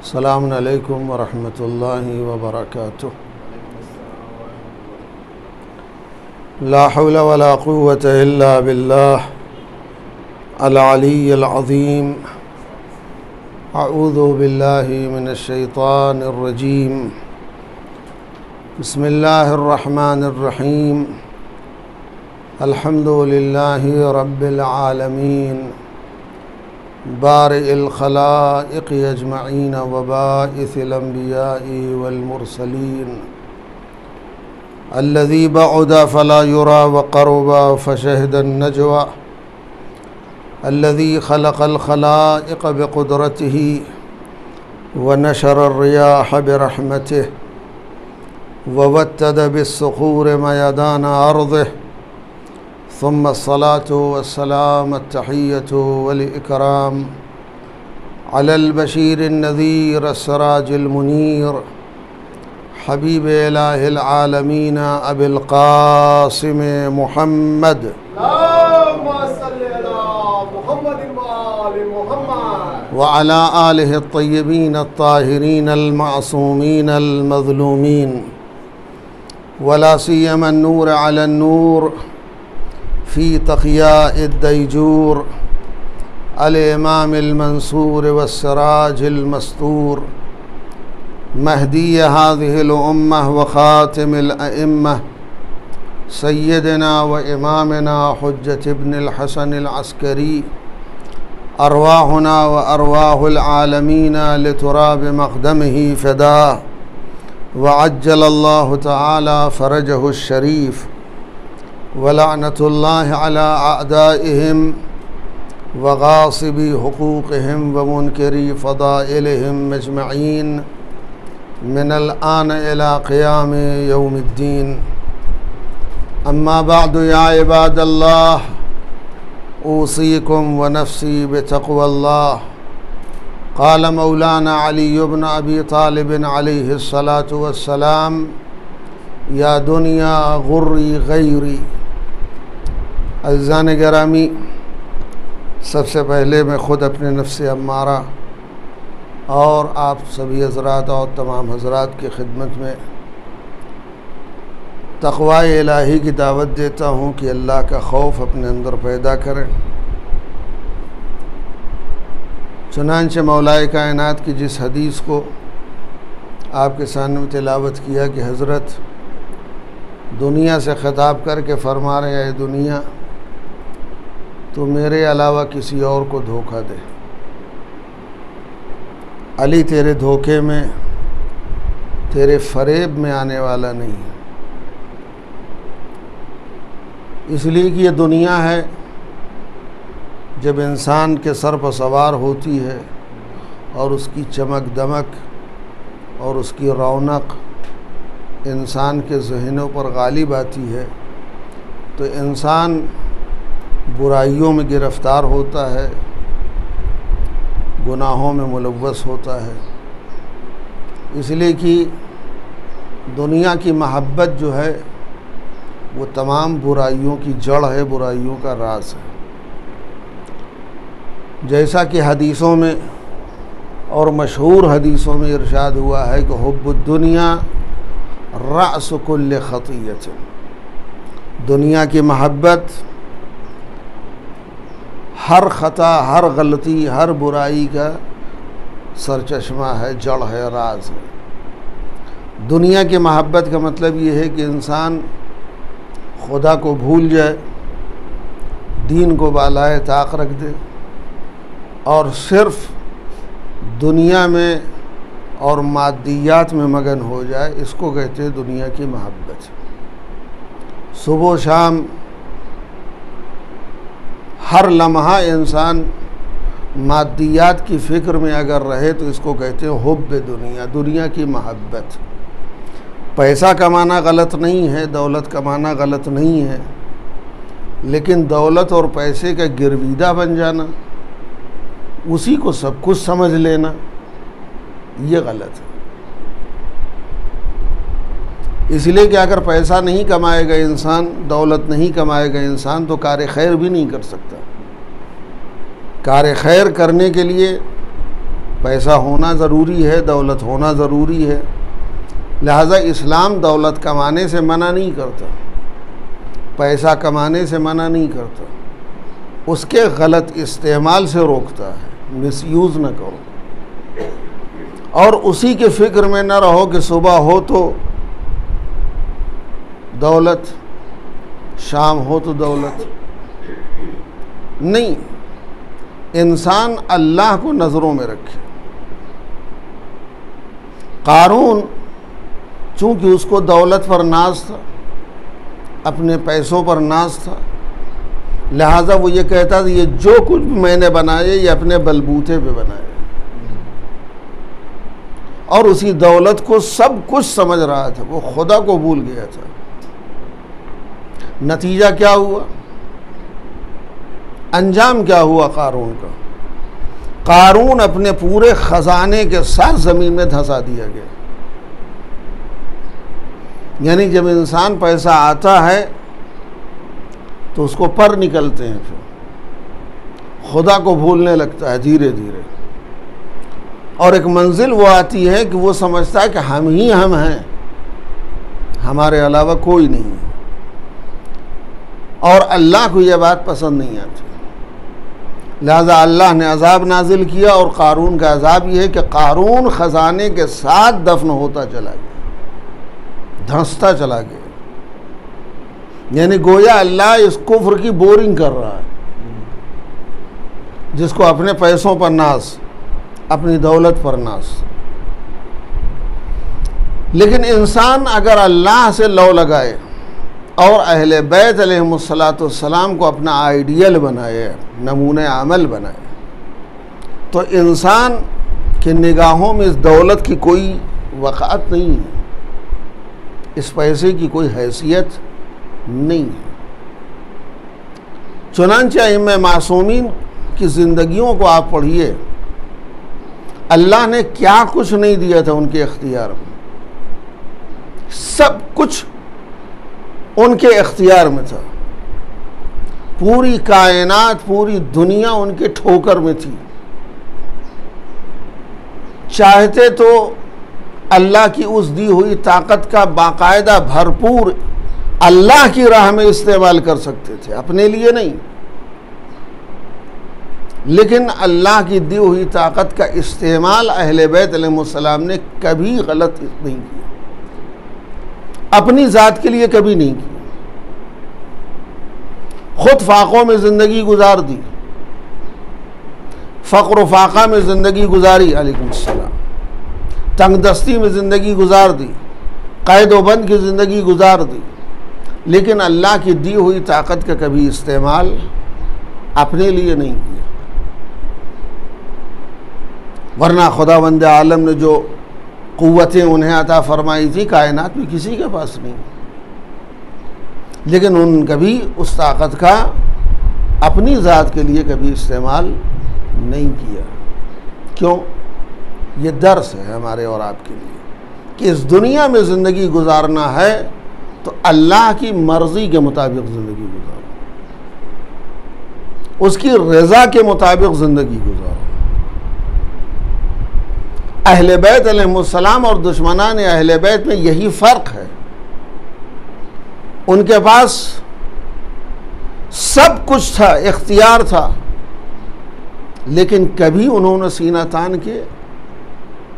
अस्सलामु अलैकुम वरहमतुल्लाहि वबरकातुह। ला हौला वला कुव्वता इल्ला बिल्लाह अल अलिय्यिल अज़ीम। अऊज़ु बिल्लाहि मिनश शैतानिर रजीम। बिस्मिल्लाहिर रहमानिर रहीम। अल्हम्दुलिल्लाहि रब्बिल आलमीन बारिइल खलाइक़ अजमईन व बाइसिल अंबियाइ वल मुरसलीन अल्लज़ी बअुदा फला युरा व क़रुबा फशहिदन नजवा अल्लज़ी खलक़ल खलाइक़ बिक़ुदरतिही व नशरर रियाह बिरहमतिही व वत्तद बिस्सुखूर मयदान अर्ज़िही सुम्मा अस्सलातु वस्सलाम अत्तहिय्यतु वल इकराम अलल बशीरिन नज़ीर अस्सराजिल मुनीर हबीब इलाहिल आलमीन अबिल क़ासिम मुहम्मद व अला आलिहि अत्तय्यबीन अत्ताहिरीन अल-मासूमीन अल-मज़लूमीन वला सियमा अन्नूर अला अन्नूर फ़ी तक़ियाइद दैजूर अल-इमामिल मंसूर वस्सिराजिल मस्तूर महदी हाज़िहिल उम्मह व ख़ातिमिल अइम्मह सय्यदना व इमामना हुज्जत इब्निल हसनिल अस्करी अरवाहुना व अरवाहुल आलमीन लितुराब मक़दमिही फ़िदा व अज्जलल्लाहु तआला फ़रजहु शरीफ व लअनतुल्लाहि अला अअदाइहिम व गासिबी हुकूक़िहिम व मुनकिरी फ़दाइलिहिम अजमईन मिनल आन इला क़ियाम यौमिद्दीन। अम्मा बअदु या इबादल्लाह ऊसीकुम व नफ़्सी बितक़वल्लाह। क़ाल मौलाना अली इब्न अबी तालिब अलैहिस्सलातु वस्सलाम या दुनिया गुर्री गैरी। अज़ीज़ान गिरामी, सबसे पहले मैं ख़ुद अपने नफ्स अम्मारा और आप सभी हज़रात और तमाम हज़रात की खिदमत में तक़वा इलाही की दावत देता हूँ कि अल्लाह का खौफ अपने अंदर पैदा करें। चुनांचे मौलाए कायनात की जिस हदीस को आपके सामने में तिलावत किया कि हज़रत दुनिया से ख़िताब करके फरमा रहे हैं, दुनिया तो मेरे अलावा किसी और को धोखा दे, अली तेरे धोखे में, तेरे फ़रेब में आने वाला नहीं है। इसलिए कि ये दुनिया है, जब इंसान के सर पर सवार होती है और उसकी चमक दमक और उसकी रौनक इंसान के ज़हनों पर गालिब आती है तो इंसान बुराइयों में गिरफ़्तार होता है, गुनाहों में मुलव्वस होता है। इसलिए कि दुनिया की महब्बत जो है वो तमाम बुराइयों की जड़ है, बुराइयों का राज है। जैसा कि हदीसों में और मशहूर हदीसों में इरशाद हुआ है कि हुब्बुद दुनिया रअस कुल्ल ख़तीयत। दुनिया की महब्बत हर ख़ता, हर गलती, हर बुराई का सरचश्मा है, जड़ है, राज है। दुनिया की महब्बत का मतलब ये है कि इंसान खुदा को भूल जाए, दीन को बालाए ताक़ रख दे और सिर्फ़ दुनिया में और मादियात में मगन हो जाए, इसको कहते हैं दुनिया की महब्बत। सुबह शाम हर लम्हा इंसान मादियात की फ़िक्र में अगर रहे तो इसको कहते हैं हुब्ब दुनिया, दुनिया की महब्बत। पैसा कमाना गलत नहीं है, दौलत कमाना गलत नहीं है, लेकिन दौलत और पैसे का गिरवीदा बन जाना, उसी को सब कुछ समझ लेना, ये गलत है। इसलिए कि अगर पैसा नहीं कमाएगा इंसान, दौलत नहीं कमाएगा इंसान तो कार खैर भी नहीं कर सकता। कार खैर करने के लिए पैसा होना ज़रूरी है, दौलत होना ज़रूरी है। लिहाजा इस्लाम दौलत कमाने से मना नहीं करता, पैसा कमाने से मना नहीं करता, उसके गलत इस्तेमाल से रोकता है। मिसयूज़ न करो और उसी के फ़िक्र में न रहो कि सुबह हो तो दौलत, शाम हो तो दौलत। नहीं, इंसान अल्लाह को नज़रों में रखे। कारून चूँकि उसको दौलत पर नाज था, अपने पैसों पर नाज था, लिहाजा वो ये कहता था ये जो कुछ भी मैंने बनाए ये अपने बलबूते पे बनाए, और उसी दौलत को सब कुछ समझ रहा था, वो खुदा को भूल गया था। नतीजा क्या हुआ, अंजाम क्या हुआ कारून का? कारून अपने पूरे खजाने के साथ ज़मीन में धंसा दिया गया। यानी जब इंसान पैसा आता है तो उसको पर निकलते हैं, फिर खुदा को भूलने लगता है धीरे धीरे, और एक मंजिल वो आती है कि वो समझता है कि हम ही हम हैं, हमारे अलावा कोई नहीं है। और अल्लाह को यह बात पसंद नहीं आती, लिहाजा अल्लाह ने अज़ाब नाजिल किया। और कारून का अज़ाब यह है कि कारून ख़जाने के साथ दफन होता चला गया, धंसता चला गया। यानी गोया अल्लाह इस कुफ्र की बोरिंग कर रहा है, जिसको अपने पैसों पर नाज, अपनी दौलत पर नाज। लेकिन इंसान अगर अल्लाह से लौ लगाए और अहले बैत अलैहिमुस्सलाम को अपना आइडियल बनाए, नमूने अमल बनाए, तो इंसान की निगाहों में इस दौलत की कोई वक़ात नहीं है, इस पैसे की कोई हैसियत नहीं है। चुनांचे इमाम मासूमीन की ज़िंदगियों को आप पढ़िए, अल्लाह ने क्या कुछ नहीं दिया था उनके इख्तियार में, सब कुछ उनके इख्तियार में था। पूरी कायनात, पूरी दुनिया उनके ठोकर में थी। चाहते तो अल्लाह की उस दी हुई ताकत का बाकायदा भरपूर अल्लाह की राह में इस्तेमाल कर सकते थे, अपने लिए नहीं। लेकिन अल्लाह की दी हुई ताकत का इस्तेमाल अहले बैत अलैहिमुस्सलाम ने कभी गलत नहीं किया, अपनी ज़ात के लिए कभी नहीं किया। खुद फाकों में ज़िंदगी गुजार दी, फ़क्र फाका में ज़िंदगी गुजारी अलैकुमुस्सलाम, तंगदस्ती में ज़िंदगी गुजार दी, कैद व बंद की ज़िंदगी गुजार दी, लेकिन अल्लाह की दी हुई ताकत का कभी इस्तेमाल अपने लिए नहीं किया। वरना खुदावंद आलम ने जो क़ुव्वतें उन्हें अता फरमाई थी, कायनात में किसी के पास नहीं, लेकिन उन कभी उस ताकत का अपनी ज़ात के लिए कभी इस्तेमाल नहीं किया। क्यों? ये दर्स है हमारे और आपके लिए कि इस दुनिया में ज़िंदगी गुजारना है तो अल्लाह की मर्ज़ी के मुताबिक ज़िंदगी गुजारो, उसकी रज़ा के मुताबिक ज़िंदगी गुजारो। अहले बैत अलैहिमुस्सलाम और दुश्मनान अहले बैत में यही फ़र्क है। उनके पास सब कुछ था, इख्तियार था, लेकिन कभी उन्होंने सीना तान के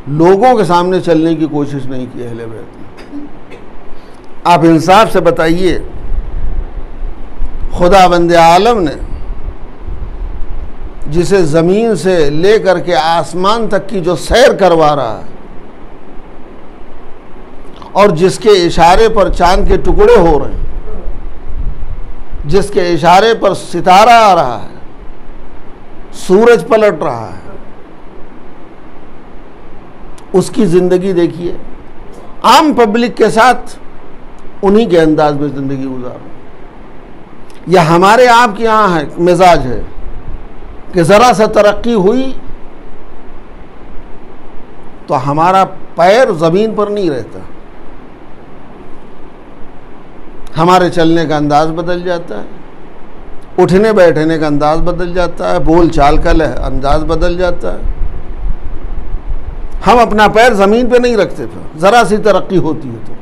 लोगों के सामने चलने की कोशिश नहीं की। अहले बैत में आप इंसाफ से बताइए, खुदावंद आलम ने जिसे ज़मीन से लेकर के आसमान तक की जो सैर करवा रहा है और जिसके इशारे पर चांद के टुकड़े हो रहे हैं, जिसके इशारे पर सितारा आ रहा है, सूरज पलट रहा है, उसकी ज़िंदगी देखिए। आम पब्लिक के साथ उन्हीं के अंदाज में ज़िंदगी गुजारो। या हमारे आपके यहाँ है मिजाज है कि ज़रा सा तरक्की हुई तो हमारा पैर ज़मीन पर नहीं रहता, हमारे चलने का अंदाज़ बदल जाता है, उठने बैठने का अंदाज़ बदल जाता है, बोल चाल का अंदाज़ बदल जाता है। हम अपना पैर ज़मीन पे नहीं रखते थे ज़रा सी तरक्की होती है तो।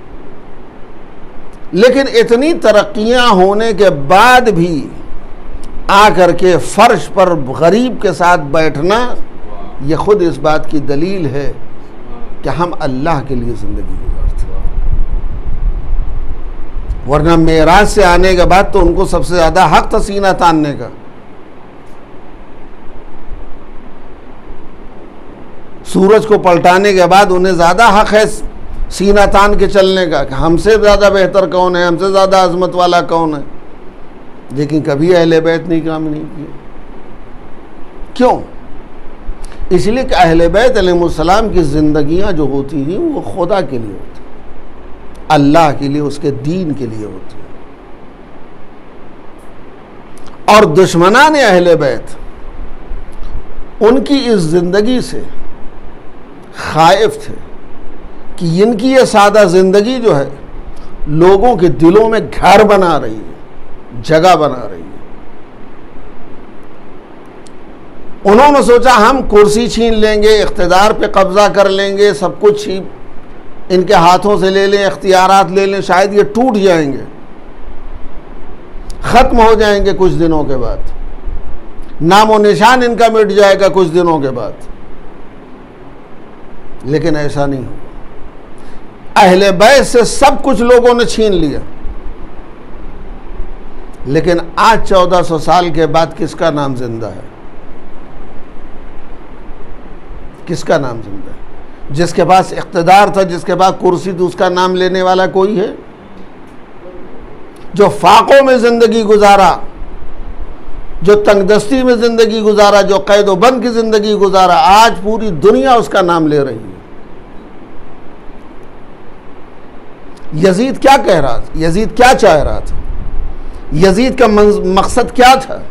लेकिन इतनी तरक्कियां होने के बाद भी आकर के फर्श पर गरीब के साथ बैठना, ये खुद इस बात की दलील है कि हम अल्लाह के लिए ज़िंदगी गुजारते हैं। वरना मेराज से आने के बाद तो उनको सबसे ज़्यादा हक था सीना तानने का। सूरज को पलटाने के बाद उन्हें ज़्यादा हक है सीना तान के चलने का कि हमसे ज़्यादा बेहतर कौन है, हमसे ज़्यादा अज़मत वाला कौन है। लेकिन कभी अहले बैत नहीं काम नहीं किए। क्यों? इसलिए कि अहले बैत अलैहिमुस्सलाम की ज़िंदगियाँ जो होती हैं वो खुदा के लिए होती हैं, अल्लाह के लिए, उसके दीन के लिए होती हैं। और दुश्मनान अहले बैत उनकी इस ज़िंदगी से खाइफ थे कि इनकी ये सादा ज़िंदगी जो है लोगों के दिलों में घर बना रही है, जगह बना रही है। उन्होंने सोचा हम कुर्सी छीन लेंगे, इख्तिदार पे कब्जा कर लेंगे, सब कुछ इनके हाथों से ले लें, इख्तियारात ले लें, शायद ये टूट जाएंगे, ख़त्म हो जाएंगे कुछ दिनों के बाद, नामो निशान इनका मिट जाएगा कुछ दिनों के बाद। लेकिन ऐसा नहीं हुआ। अहले बैत से सब कुछ लोगों ने छीन लिया। लेकिन आज 1400 साल के बाद किसका नाम जिंदा है? किसका नाम जिंदा है? जिसके पास इख्तिदार था, जिसके पास कुर्सी थी, उसका नाम लेने वाला कोई है? जो फाकों में जिंदगी गुजारा, जो तंगदस्ती में जिंदगी गुजारा, जो कैद बंद की जिंदगी गुजारा, आज पूरी दुनिया उसका नाम ले रही है। यजीद क्या कह रहा था? यजीद क्या चाह रहा था? यजीद का मकसद क्या था?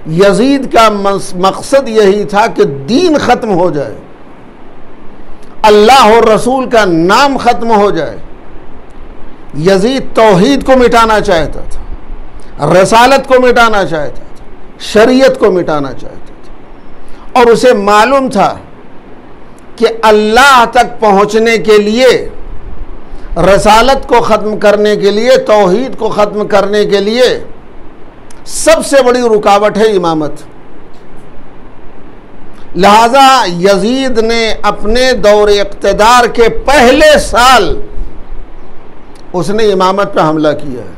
यजीद का मकसद यही था कि दीन ख़त्म हो जाए, अल्लाह और रसूल का नाम ख़त्म हो जाए। यजीद तौहीद को मिटाना चाहता था, रसालत को मिटाना चाहता था, शरीयत को मिटाना चाहता था। और उसे मालूम था कि अल्लाह तक पहुँचने के लिए, रसालत को ख़त्म करने के लिए, तौहीद को ख़त्म करने के लिए सबसे बड़ी रुकावट है इमामत। लिहाजा यजीद ने अपने दौर इक़्तिदार के पहले साल उसने इमामत पर हमला किया है,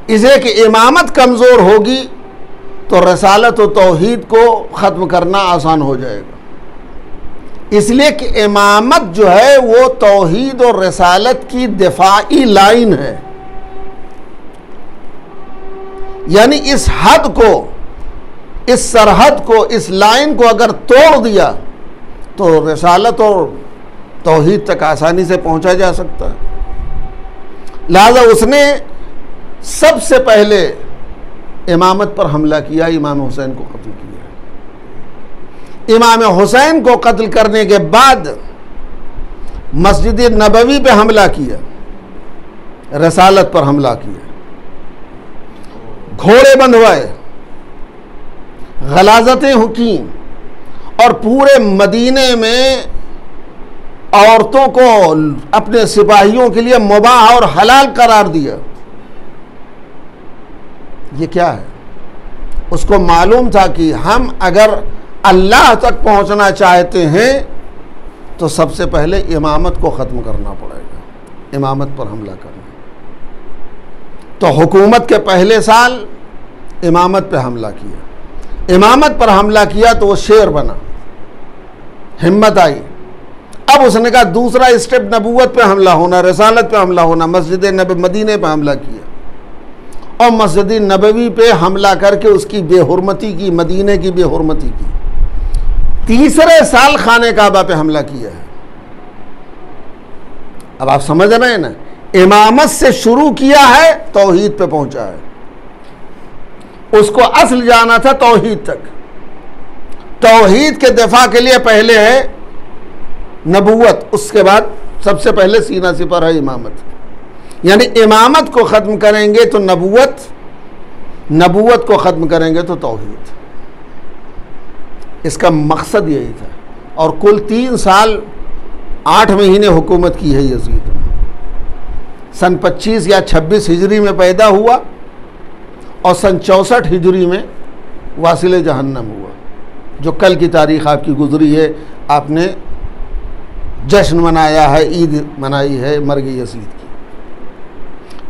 इसलिए कि इमामत कमज़ोर होगी तो रसालत और तौहीद को ख़त्म करना आसान हो जाएगा। इसलिए कि इमामत जो है वो तौहीद और रसालत की दिफाई लाइन है। यानी इस हद को, इस सरहद को, इस लाइन को अगर तोड़ दिया तो रसालत और तौहीद तक आसानी से पहुंचा जा सकता है। लिहाजा उसने सबसे पहले इमामत पर हमला किया, इमाम हुसैन को कत्ल किया। इमाम हुसैन को कत्ल करने के बाद मस्जिद नबवी पे हमला किया, रसालत पर हमला किया, घोड़े बंधवाए, गलाजतें की और पूरे मदीने में औरतों को अपने सिपाहियों के लिए मुबाह और हलाल करार दिया। ये क्या है? उसको मालूम था कि हम अगर अल्लाह तक पहुंचना चाहते हैं तो सबसे पहले इमामत को ख़त्म करना पड़ेगा, इमामत पर हमला करना। तो हुकूमत के पहले साल इमामत पर हमला किया, इमामत पर हमला किया तो वो शेर बना, हिम्मत आई। अब उसने कहा दूसरा स्टेप नबूवत पे हमला होना, रसालत पे हमला होना, मस्जिद मदीने पे हमला किया और मस्जिद नबवी पे हमला करके उसकी बेहुरमती की, मदीने की बेहुरमती की। तीसरे साल खाने काबा पे हमला किया है। अब आप समझ रहे हैं ना, इमामत से शुरू किया है, तौहीद पे पहुंचा है। उसको असल जाना था तौहीद तक। तौहीद के दिफा के लिए पहले है नबूवत, उसके बाद सबसे पहले सीना सिपर है इमामत। यानी इमामत को ख़त्म करेंगे तो नबूवत, नबूवत को ख़त्म करेंगे तो तौहीद। इसका मकसद यही था और कुल 3 साल 8 महीने हुकूमत की है यजीद ने। सन 25 या 26 हिजरी में पैदा हुआ और सन 64 हिजरी में वासिल जहन्नम हुआ, जो कल की तारीख़ आपकी गुजरी है। आपने जश्न मनाया है, ईद मनाई है मर्ग यजीद की।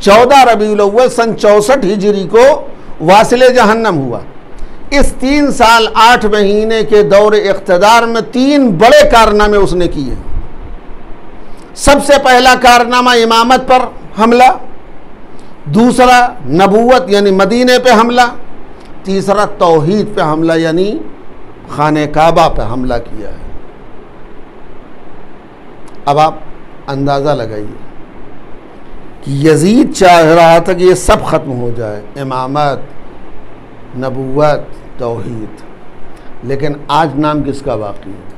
14 रबीउल अव्वल सन 64 हिजरी को वासिल जहन्नम हुआ। इस 3 साल 8 महीने के दौर इख्तिदार में 3 बड़े कारनामे उसने किए। सबसे पहला कारनामा इमामत पर हमला, दूसरा नबूवत यानी मदीने पे हमला, तीसरा तौहीद पे हमला यानी खाने काबा पे हमला किया है। अब आप अंदाज़ा लगाइए कि यजीद चाह रहा था कि ये सब ख़त्म हो जाए, इमामत, नबूवत, तौहीद, लेकिन आज नाम किसका बाकी है?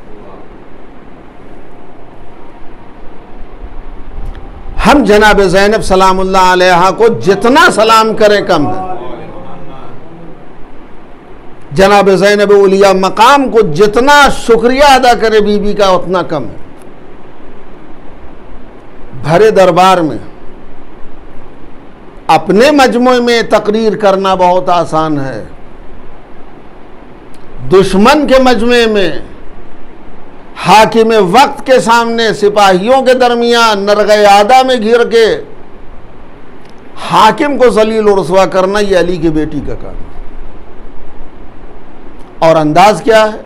हम जनाब ज़ैनब सलामुल्लाह अलैहा को जितना सलाम करें कम है। जनाब ज़ैनब उलिया मकाम को जितना शुक्रिया अदा करे बीबी का उतना कम है। भरे दरबार में अपने मजमू में तकरीर करना बहुत आसान है, दुश्मन के मजमे में हाकिम वक्त के सामने सिपाहियों के दरमियान नरगयादा में घिर के हाकिम को जलील और रुसवा करना, ये अली की बेटी का काम है। और अंदाज क्या है?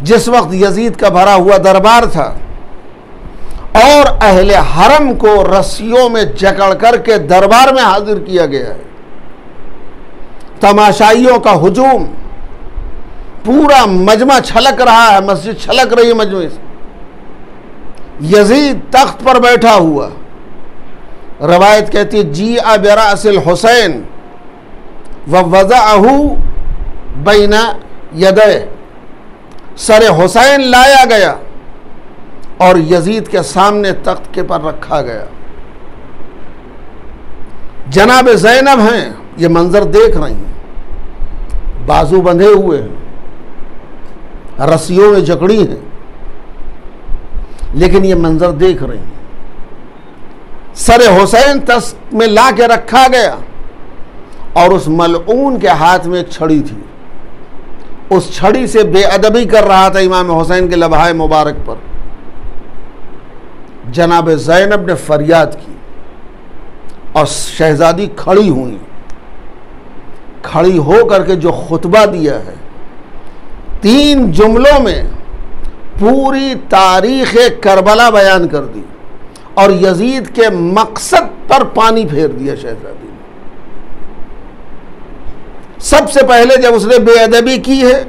जिस वक्त यजीद का भरा हुआ दरबार था और अहले हरम को रस्सियों में जकड़ करके दरबार में हाजिर किया गया है, तमाशाइयों का हुजूम, पूरा मजमा छलक रहा है, मस्जिद छलक रही है मजमे से। यजीद तख्त पर बैठा हुआ, रवायत कहती है जी बिरासिल हुसैन व वज़अहू बैना यदै, सरे हुसैन लाया गया और यजीद के सामने तख्त के पर रखा गया। जनाब ज़ैनब हैं, ये मंजर देख रही हैं, बाजू बंधे हुए हैं, रस्सियों में जकड़ी हैं, लेकिन ये मंजर देख रही हैं। सरे हुसैन तख्त में ला के रखा गया और उस मलऊन के हाथ में एक छड़ी थी, उस छड़ी से बेअदबी कर रहा था इमाम हुसैन के लबहाए मुबारक पर। जनाब ज़ैनब ने फरियाद की और शहजादी खड़ी हुई, खड़ी हो करके जो खुतबा दिया है, 3 जुमलों में पूरी तारीख़ करबला बयान कर दी और यजीद के मकसद पर पानी फेर दिया शहजादी ने। सबसे पहले जब उसने बेअदबी की है,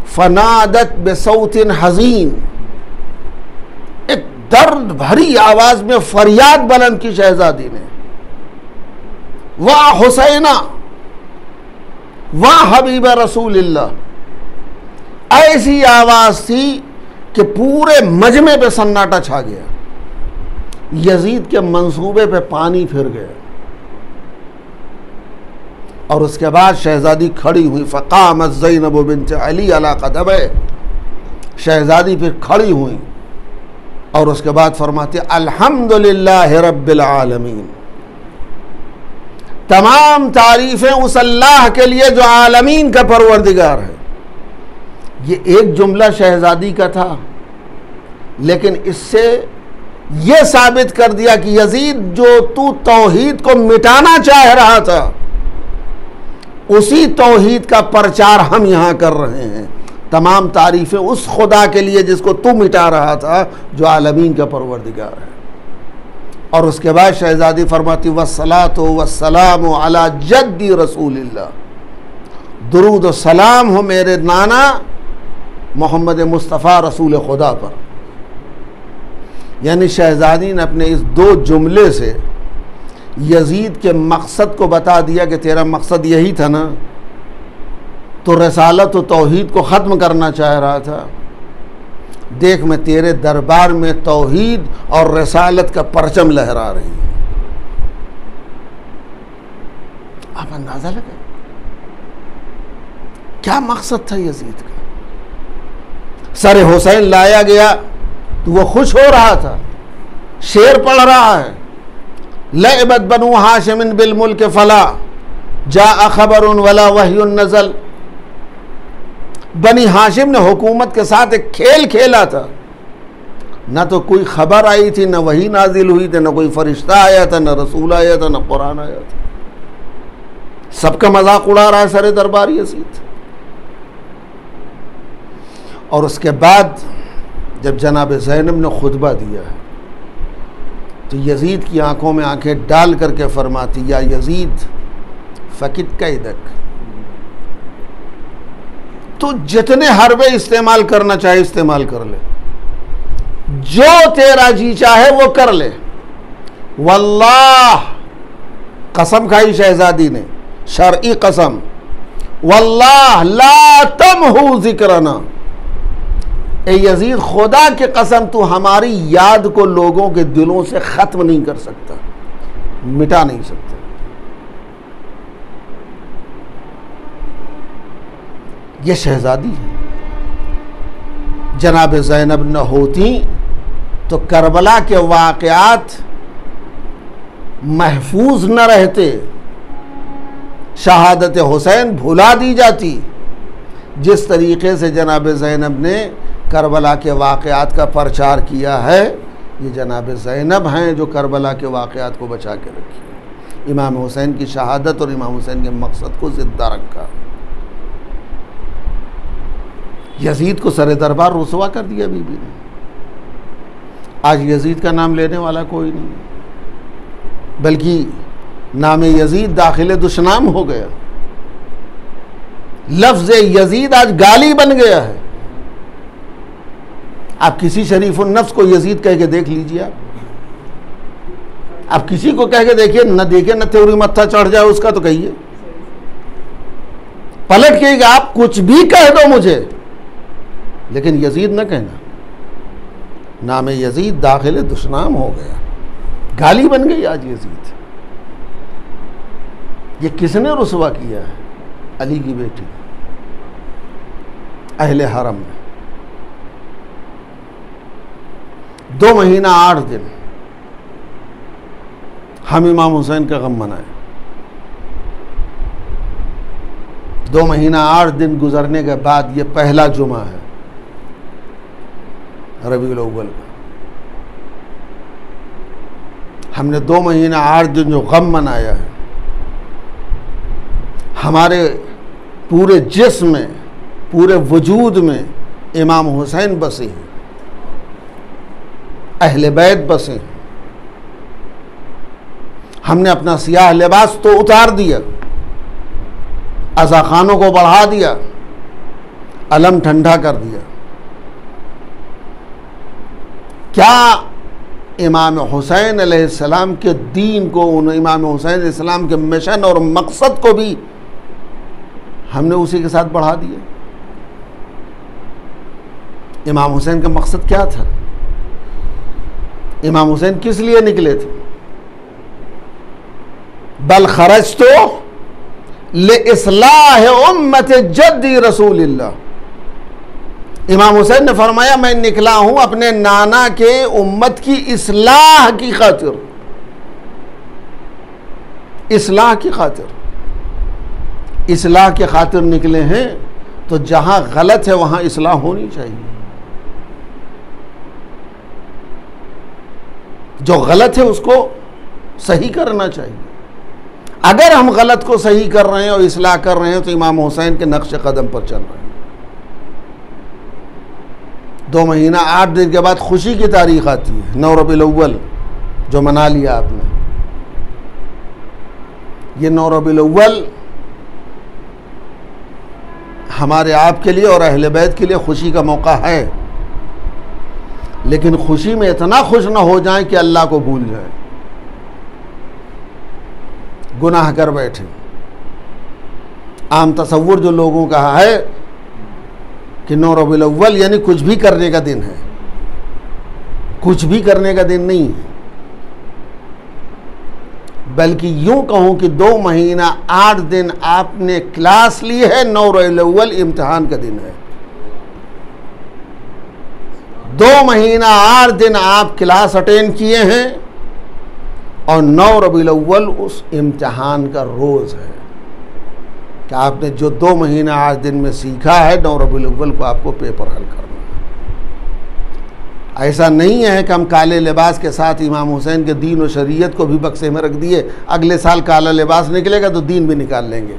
फनादत बेसौतिन हज़ीन, एक दर्द भरी आवाज में फरियाद बुलंद की शहजादी ने, वाह हुसैना वाह हबीबा रसूलिल्लाह। ऐसी आवाज थी कि पूरे मजमे पे सन्नाटा छा गया, यजीद के मंसूबे पे पानी फिर गया। और उसके बाद शहजादी खड़ी हुई, फ़क़ामत ज़ैनब बिन्त अली अला क़दमै, शहजादी फिर खड़ी हुई और उसके बाद फरमाती अल्हम्दुलिल्लाह रब्बिल आलमीन, तमाम तारीफ़ें उस अल्लाह के लिए जो आलमीन का परवरदिगार है। ये एक जुमला शहजादी का था, लेकिन इससे यह साबित कर दिया कि यजीद जो तू तौहीद को मिटाना चाह रहा था, उसी तौहीद का प्रचार हम यहाँ कर रहे हैं। तमाम तारीफ़ें उस खुदा के लिए जिसको तू मिटा रहा था, जो आलमीन का परवरदिगार है। और उसके बाद शहजादी फरमाती वस्सलातु वस्सलामु अला जद्दी रसूलिल्लाह, दुरूद व सलाम हो मेरे नाना मोहम्मद मुस्तफ़ा रसूल खुदा पर। यानी शहजादी ने अपने इस 2 जुमले से यजीद के मकसद को बता दिया कि तेरा मकसद यही था ना, तो रसालत व तौहीद को ख़त्म करना चाह रहा था। देख मैं तेरे दरबार में तौहीद और रसालत का परचम लहरा रही है। आप अंदाज़ा लगाए क्या मकसद था यजीद का। सर हुसैन लाया गया तो वो खुश हो रहा था, शेर पढ़ रहा है, लअबत बनु हाशिम बिल मुल्क फला जा खबरुन वला वह्युन नज़ल। बनी हाशिम ने हुकूमत के साथ एक खेल खेला था, ना तो कोई खबर आई थी, ना वही नाजिल हुई थी, ना कोई फरिश्ता आया था, ना रसूल आया था, ना कुरान आया था। सबका मजाक उड़ा रहा है सरे दरबार यजीद। और उसके बाद जब जनाब ज़ैनब ने खुतबा दिया है तो यजीद की आंखों में आंखें डाल करके फरमाती, या यजीद फ़कित कैदक, तो जितने हरबे इस्तेमाल करना चाहे इस्तेमाल कर ले, जो तेरा जी चाहे वो कर ले। वल्लाह, कसम खाई शहजादी ने, शरई कसम, वल्लाह ला तमहू जिक्रना, ए यजीद खुदा की कसम तू हमारी याद को लोगों के दिलों से खत्म नहीं कर सकता, मिटा नहीं सकता। ये शहजादी है। जनाब ज़ैनब न होती तो करबला के वाक़यात महफूज न रहते, शहादत हुसैन भुला दी जाती। जिस तरीक़े से जनाब ज़ैनब ने करबला के वाक़यात का प्रचार किया है, ये जनाब ज़ैनब हैं जो करबला के वाक़यात को बचा के रखी, इमाम हुसैन की शहादत और इमाम हुसैन के मकसद को ज़िंदा रखा। यजीद को सरे दरबार रुसवा कर दिया बीबी ने। आज यजीद का नाम लेने वाला कोई नहीं, बल्कि नाम यजीद दाखिल दुश्नाम हो गया। लफ्ज़ यजीद आज गाली बन गया है। आप किसी शरीफुन नफ्स को यजीद कह के देख लीजिए, आप किसी को कह के देखिए, न देखे न त्योरी मत्था चढ़ जाए उसका, तो कहिए, पलट के आप कुछ भी कह दो मुझे, लेकिन यजीद न कहना। नाम यजीद दाखिल दुश्नाम हो गया, गाली बन गई आज यजीद। ये किसने रुसवा किया है? अली की बेटी, अहले हरम में 2 महीना 8 दिन हम इमाम हुसैन का गम मनाए। 2 महीना 8 दिन गुजरने के बाद ये पहला जुमा है रबीउल अव्वल का। हमने 2 महीना 8 दिन जो गम मनाया है, हमारे पूरे जिस्म में, पूरे वजूद में इमाम हुसैन बसे हैं, अहले बैत बसे हैं। हमने अपना सियाह लिबास तो उतार दिया, अज़ा खानों को बढ़ा दिया, अलम ठंडा कर दिया। क्या इमाम हुसैन अलैहिस्सलाम के दीन को, उन इमाम हुसैन अलैहिस्सलाम के मिशन और मकसद को भी हमने उसी के साथ बढ़ा दिया? इमाम हुसैन का मकसद क्या था? इमाम हुसैन किस लिए निकले थे? बल खरज तो ले इस्लाह उम्मत जद्दी रसूलिल्लाह। इमाम हुसैन ने फरमाया, मैं निकला हूं अपने नाना के उम्मत की इस्लाह की खातिर, इस्लाह की खातिर, इस्लाह की खातिर निकले हैं। तो जहां गलत है वहां इस्लाह होनी चाहिए। जो गलत है उसको सही करना चाहिए। अगर हम गलत को सही कर रहे हैं और इस्लाह कर रहे हैं तो इमाम हुसैन के नक्श कदम पर चल रहे हैं। 2 महीना 8 दिन के बाद खुशी की तारीख आती है, 9 रबीउल अव्वल, जो मना लिया आपने। ये 9 रबीउल अव्वल हमारे आपके लिए और अहले बैत के लिए खुशी का मौका है, लेकिन खुशी में इतना खुश ना हो जाएं कि अल्लाह को भूल जाएं, गुनाह कर बैठे। आम तसव्वुर जो लोगों का है कि 9 रबीउल अव्वल यानी कुछ भी करने का दिन है, कुछ भी करने का दिन नहीं है, बल्कि यूं कहूं कि 2 महीना 8 दिन आपने क्लास ली है, 9 रबीउल अव्वल इम्तिहान का दिन है। 2 महीना 8 दिन आप क्लास अटेंड किए हैं और 9 रबीउल अव्वल उस इम्तिहान का रोज़ है कि आपने जो 2 महीना 8 दिन में सीखा है 9 रबीउल अव्वल को आपको पेपर हल करना है। ऐसा नहीं है कि हम काले लिबास के साथ इमाम हुसैन के दीन और शरीयत को भी बक्से में रख दिए, अगले साल काला लिबास निकलेगा तो दीन भी निकाल लेंगे।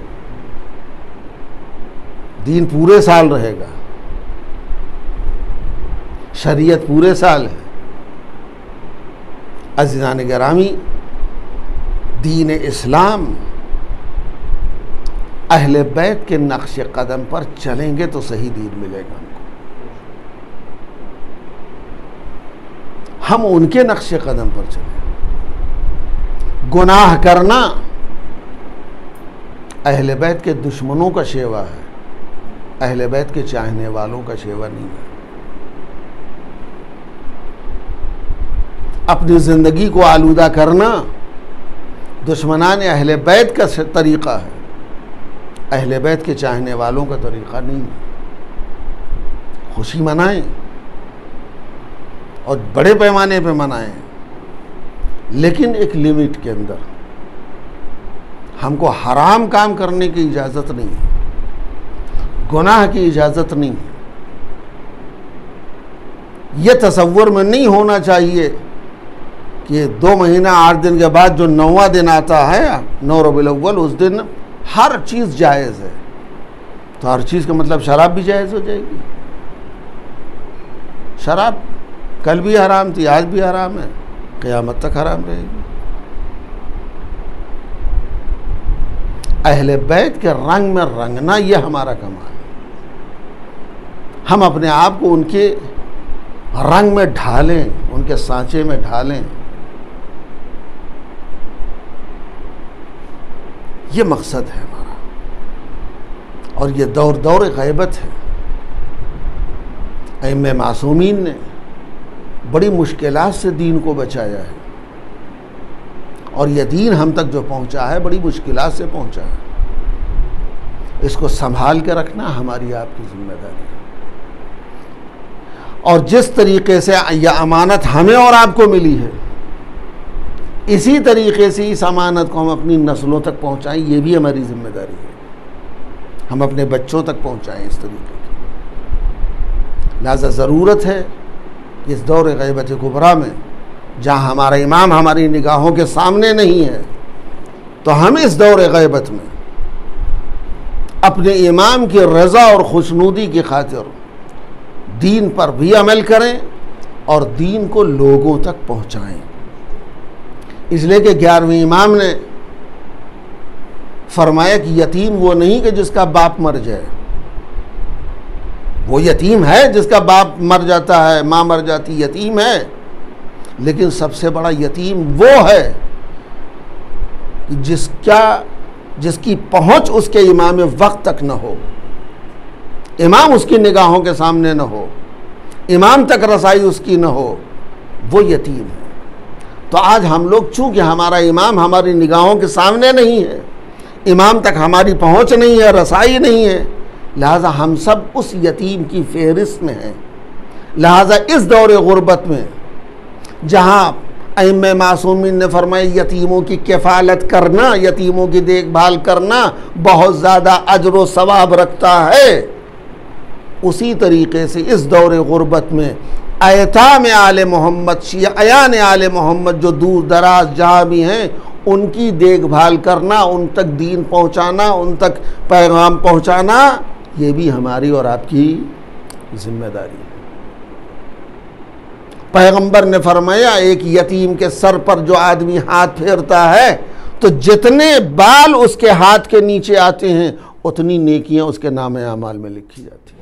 दीन पूरे साल रहेगा, शरीयत पूरे साल है। अज़ीज़ान गिरामी, दीन इस्लाम अहले बैत के नक्श कदम पर चलेंगे तो सही दीन मिलेगा हमको। हम उनके नक्श कदम पर चलें। गुनाह करना अहले बैत के दुश्मनों का शेवा है, अहले बैत के चाहने वालों का शेवा नहीं है। अपनी ज़िंदगी को आलूदा करना दुश्मनान अहले बैत का तरीक़ा है, अहले बैत के चाहने वालों का तरीक़ा नहीं है। खुशी मनाएं और बड़े पैमाने पे मनाएं, लेकिन एक लिमिट के अंदर। हमको हराम काम करने की इजाज़त नहीं है, गुनाह की इजाज़त नहीं है। यह तसव्वुर में नहीं होना चाहिए कि 2 महीना 8 दिन के बाद जो 9वां दिन आता है 9 रबीउल अव्वल, उस दिन हर चीज़ जायज़ है। तो हर चीज़ का मतलब शराब भी जायज़ हो जाएगी। शराब कल भी हराम थी, आज भी हराम है, क़यामत तक हराम रहेगी। अहले बैत के रंग में रंगना यह हमारा कमाल है। हम अपने आप को उनके रंग में ढालें, उनके सांचे में ढालें। ये मकसद है हमारा। और ये दौर दौर ग़ैबत है। अइम्मे मासूमीन ने बड़ी मुश्किलात से दीन को बचाया है, और यह दीन हम तक जो पहुंचा है बड़ी मुश्किलात से पहुंचा है। इसको संभाल के रखना हमारी आपकी जिम्मेदारी है। और जिस तरीके से यह अमानत हमें और आपको मिली है, इसी तरीके से इस अमानत को हम अपनी नस्लों तक पहुंचाएं, ये भी हमारी जिम्मेदारी है। हम अपने बच्चों तक पहुंचाएं इस तरीके की। लिहाजा ज़रूरत है कि इस दौर ग़ैबत कुबरा में, जहाँ हमारा इमाम हमारी निगाहों के सामने नहीं है, तो हम इस दौर ग़ैबत में अपने इमाम की रज़ा और खुशनूदी की खातिर दीन पर भी अमल करें और दीन को लोगों तक पहुँचाएँ। इसलिए कि 11वें इमाम ने फरमाया कि यतीम वो नहीं कि जिसका बाप मर जाए। वो यतीम है जिसका बाप मर जाता है, माँ मर जाती, यतीम है। लेकिन सबसे बड़ा यतीम वो है कि जिसकी पहुंच उसके इमाम वक्त तक न हो, इमाम उसकी निगाहों के सामने न हो, इमाम तक रसाई उसकी न हो, वो यतीम है। तो आज हम लोग, चूँकि हमारा इमाम हमारी निगाहों के सामने नहीं है, इमाम तक हमारी पहुंच नहीं है, रसाई नहीं है, लिहाजा हम सब उस यतीम की फहरिस्त में हैं। लिहाजा इस दौर गुर्बत में, जहाँ अइम्मे मासूमीन ने फरमाया यतीमों की किफ़ालत करना, यतीमों की देखभाल करना बहुत ज़्यादा अजर व सवाब रखता है, उसी तरीके से इस दौर गुर्बत में अयताम आले मोहम्मद, शियायान आले मोहम्मद जो दूर दराज जहाँ भी हैं, उनकी देखभाल करना, उन तक दीन पहुँचाना, उन तक पैगाम पहुँचाना, ये भी हमारी और आपकी जिम्मेदारी है। पैगंबर ने फरमाया, एक यतीम के सर पर जो आदमी हाथ फेरता है तो जितने बाल उसके हाथ के नीचे आते हैं उतनी नेकियां उसके नामे आमाल में लिखी जाती हैं।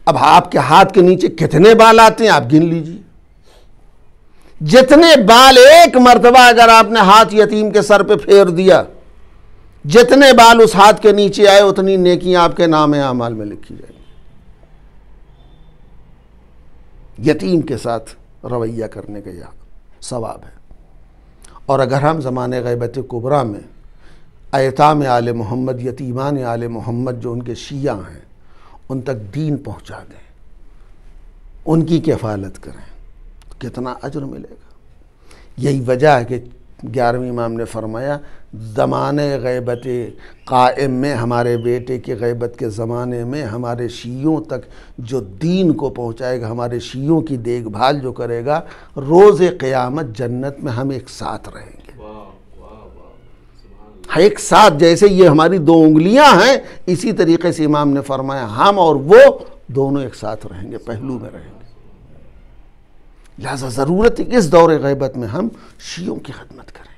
अब आपके हाथ के नीचे कितने बाल आते हैं आप गिन लीजिए। जितने बाल एक मर्तबा अगर आपने हाथ यतीम के सर पे फेर दिया, जितने बाल उस हाथ के नीचे आए उतनी नेकियां आपके नामे आमाल में लिखी जाएंगी। यतीम के साथ रवैया करने का यह सवाब है। और अगर हम ज़माने ग़ैबत कुबरा में अयताम आले मोहम्मद, यतीमान आले मोहम्मद जो उनके शिया हैं, उन तक दीन पहुंचा दें, उनकी किफ़ालत करें, कितना अजर मिलेगा। यही वजह है कि 11वें इमाम ने फरमाया ज़माने ग़ैबत क़ाइम में, हमारे बेटे की ग़ैबत के ज़माने में हमारे शियों तक जो दीन को पहुँचाएगा, हमारे शियों की देखभाल जो करेगा, रोज़ क़यामत जन्नत में हम एक साथ रहेंगे। एक साथ, जैसे ये हमारी 2 उंगलियां हैं, इसी तरीके से इमाम ने फरमाया हम और वो दोनों एक साथ रहेंगे, पहलू में रहेंगे। लिहाजा ज़रूरत है कि इस दौर ग़ैबत में हम शियों की खिदमत करें,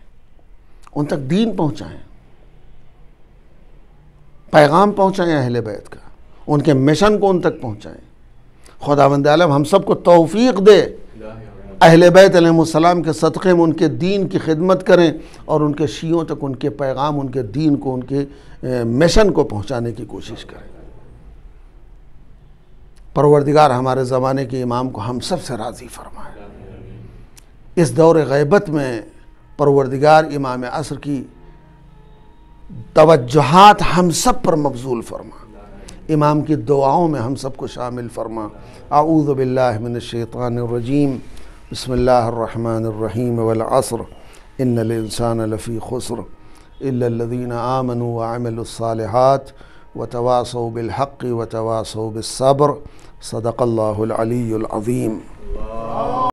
उन तक दीन पहुँचाएँ, पैगाम पहुँचाएँ अहले बैत का, उनके मिशन को उन तक पहुँचाएँ। खुदावंद आलम हम सबको तौफीक दे अहले बैत अलैहिस्सलाम के सदक़े में उनके दीन की खिदमत करें और उनके शियों तक उनके पैगाम, उनके दीन को, उनके मिशन को पहुँचाने की कोशिश करें। परवरदिगार हमारे ज़माने के इमाम को हम सब से राज़ी फरमाए। इस दौर ग़ैबत में परवरदिगार इमाम असर की तवज्जुहात हम सब पर मबज़ूल फरमा, इमाम की दुआओं में हम सबको शामिल फरमा। अऊज़ु बिल्लाहि मिनश शैतानिर रजीम, बिस्मिल्लाहिर्रहमानिर्रहीम, वल अस्र इन्नल इंसाना लफ़ी खुस्र इल्लल्लज़ीना आमनू व अमिलुस्सालिहात व तवासौ बिल हक़्क़ि व तवासौ बिस्सब्र। सदक़ल्लाहुल अलीयुल अज़ीम।